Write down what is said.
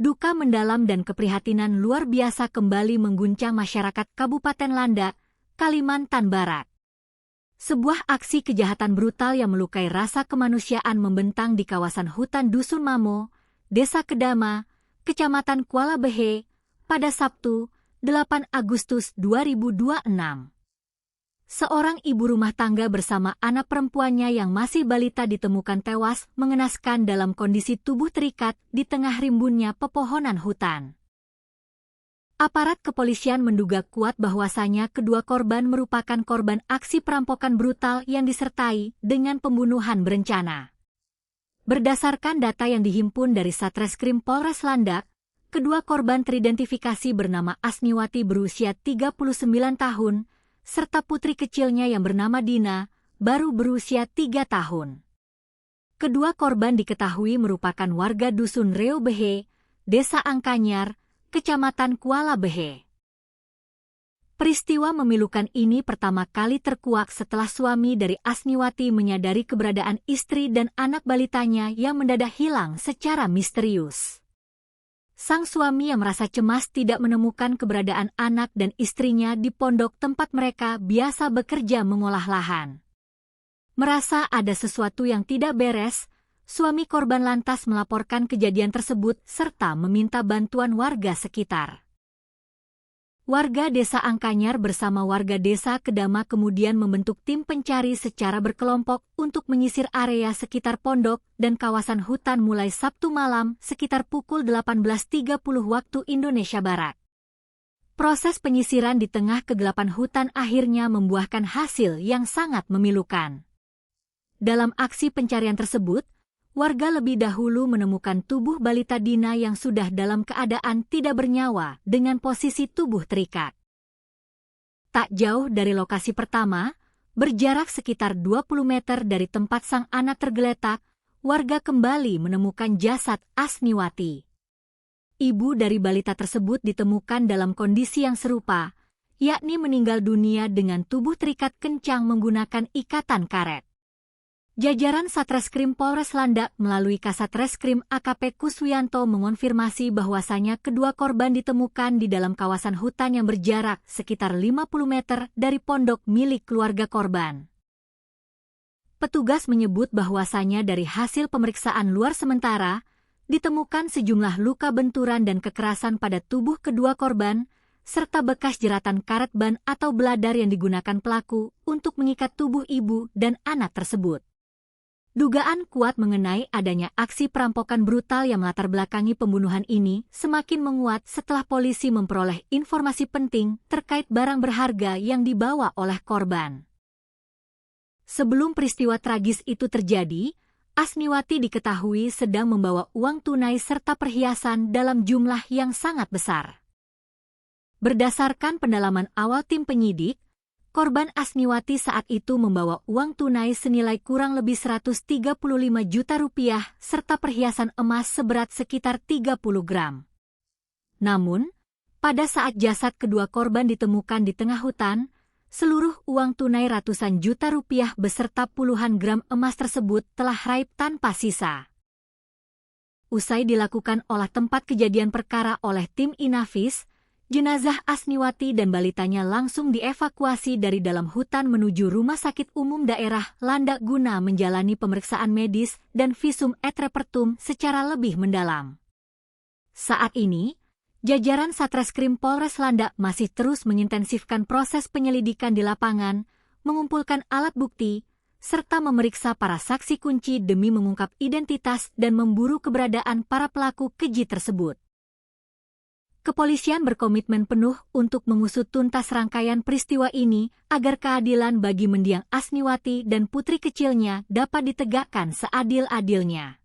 Duka mendalam dan keprihatinan luar biasa kembali mengguncang masyarakat Kabupaten Landak, Kalimantan Barat. Sebuah aksi kejahatan brutal yang melukai rasa kemanusiaan membentang di kawasan hutan Dusun Mamo, Desa Kedama, Kecamatan Kuala Behe, pada Sabtu, 8 Agustus 2026. Seorang ibu rumah tangga bersama anak perempuannya yang masih balita ditemukan tewas mengenaskan dalam kondisi tubuh terikat di tengah rimbunnya pepohonan hutan. Aparat kepolisian menduga kuat bahwasanya kedua korban merupakan korban aksi perampokan brutal yang disertai dengan pembunuhan berencana. Berdasarkan data yang dihimpun dari Satreskrim Polres Landak, kedua korban teridentifikasi bernama Asniwati berusia 39 tahun, serta putri kecilnya yang bernama Dina, baru berusia 3 tahun. Kedua korban diketahui merupakan warga Dusun Reo Behe, Desa Angkanyar, Kecamatan Kuala Behe. Peristiwa memilukan ini pertama kali terkuak setelah suami dari Asniwati menyadari keberadaan istri dan anak balitanya yang mendadak hilang secara misterius. Sang suami yang merasa cemas tidak menemukan keberadaan anak dan istrinya di pondok tempat mereka biasa bekerja mengolah lahan. Merasa ada sesuatu yang tidak beres, suami korban lantas melaporkan kejadian tersebut serta meminta bantuan warga sekitar. Warga Desa Angkanyar bersama warga Desa Kedama kemudian membentuk tim pencari secara berkelompok untuk menyisir area sekitar pondok dan kawasan hutan mulai Sabtu malam sekitar pukul 18.30 waktu Indonesia Barat. Proses penyisiran di tengah kegelapan hutan akhirnya membuahkan hasil yang sangat memilukan. Dalam aksi pencarian tersebut, warga lebih dahulu menemukan tubuh balita Dina yang sudah dalam keadaan tidak bernyawa dengan posisi tubuh terikat. Tak jauh dari lokasi pertama, berjarak sekitar 20 meter dari tempat sang anak tergeletak, warga kembali menemukan jasad Asniwati. Ibu dari balita tersebut ditemukan dalam kondisi yang serupa, yakni meninggal dunia dengan tubuh terikat kencang menggunakan ikatan karet. Jajaran Satreskrim Polres Landak melalui Kasatreskrim AKP Kuswianto mengonfirmasi bahwasanya kedua korban ditemukan di dalam kawasan hutan yang berjarak sekitar 50 meter dari pondok milik keluarga korban. Petugas menyebut bahwasanya dari hasil pemeriksaan luar sementara, ditemukan sejumlah luka benturan dan kekerasan pada tubuh kedua korban, serta bekas jeratan karet ban atau beladar yang digunakan pelaku untuk mengikat tubuh ibu dan anak tersebut. Dugaan kuat mengenai adanya aksi perampokan brutal yang melatar belakangi pembunuhan ini semakin menguat setelah polisi memperoleh informasi penting terkait barang berharga yang dibawa oleh korban. Sebelum peristiwa tragis itu terjadi, Asniwati diketahui sedang membawa uang tunai serta perhiasan dalam jumlah yang sangat besar. Berdasarkan pendalaman awal tim penyidik, korban Asniwati saat itu membawa uang tunai senilai kurang lebih 135 juta rupiah serta perhiasan emas seberat sekitar 30 gram. Namun, pada saat jasad kedua korban ditemukan di tengah hutan, seluruh uang tunai ratusan juta rupiah beserta puluhan gram emas tersebut telah raib tanpa sisa. Usai dilakukan olah tempat kejadian perkara oleh tim Inafis, jenazah Asniwati dan balitanya langsung dievakuasi dari dalam hutan menuju Rumah Sakit Umum Daerah Landak guna menjalani pemeriksaan medis dan visum et repertum secara lebih mendalam. Saat ini, jajaran Satreskrim Polres Landak masih terus mengintensifkan proses penyelidikan di lapangan, mengumpulkan alat bukti, serta memeriksa para saksi kunci demi mengungkap identitas dan memburu keberadaan para pelaku keji tersebut. Kepolisian berkomitmen penuh untuk mengusut tuntas rangkaian peristiwa ini agar keadilan bagi mendiang Asniwati dan putri kecilnya dapat ditegakkan seadil-adilnya.